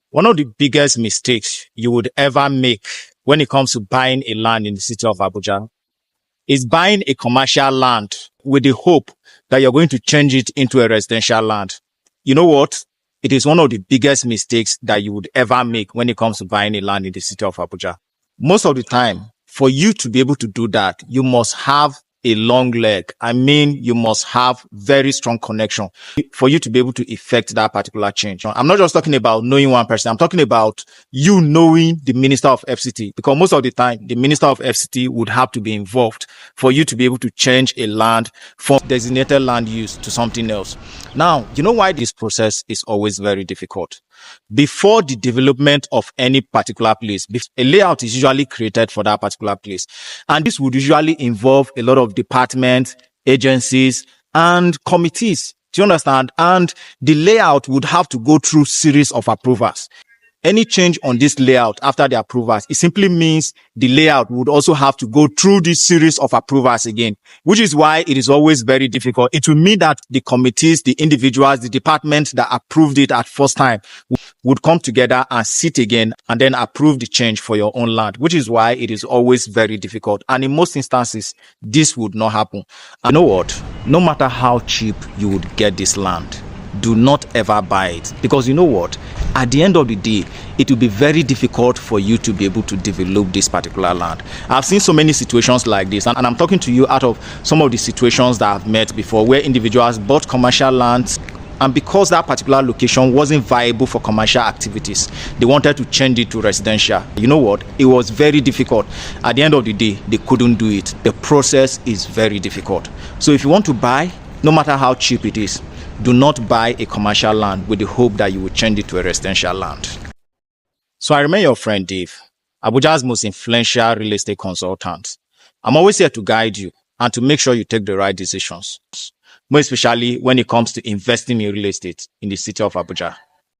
One of the biggest mistakes you would ever make when it comes to buying a land in the city of Abuja is buying a commercial land with the hope that you're going to change it into a residential land. You know what? It is one of the biggest mistakes that you would ever make when it comes to buying a land in the city of Abuja. Most of the time, for you to be able to do that, you must have a long leg. I mean, you must have very strong connection for you to be able to effect that particular change. I'm not just talking about knowing one person. I'm talking about you knowing the Minister of FCT, because most of the time, the Minister of FCT would have to be involved for you to be able to change a land from designated land use to something else. Now, you know why this process is always very difficult? Before the development of any particular place, a layout is usually created for that particular place. And this would usually involve a lot of departments, agencies, and committees. Do you understand? And the layout would have to go through series of approvals. Any change on this layout after the approvals, it simply means the layout would also have to go through this series of approvals again, which is why it is always very difficult. It will mean that the committees, the individuals, the departments that approved it at first time would come together and sit again and then approve the change for your own land, which is why it is always very difficult. And in most instances, this would not happen. And you know what? No matter how cheap you would get this land, do not ever buy it, because you know what? At the end of the day, it will be very difficult for you to be able to develop this particular land. I've seen so many situations like this, and I'm talking to you out of some of the situations that I've met before, where individuals bought commercial lands, and because that particular location wasn't viable for commercial activities, they wanted to change it to residential. You know what? It was very difficult. At the end of the day, they couldn't do it. The process is very difficult. So if you want to buy, no matter how cheap it is, do not buy a commercial land with the hope that you will change it to a residential land. So I remain your friend Dave, Abuja's most influential real estate consultant. I'm always here to guide you and to make sure you take the right decisions, more especially when it comes to investing in real estate in the city of Abuja.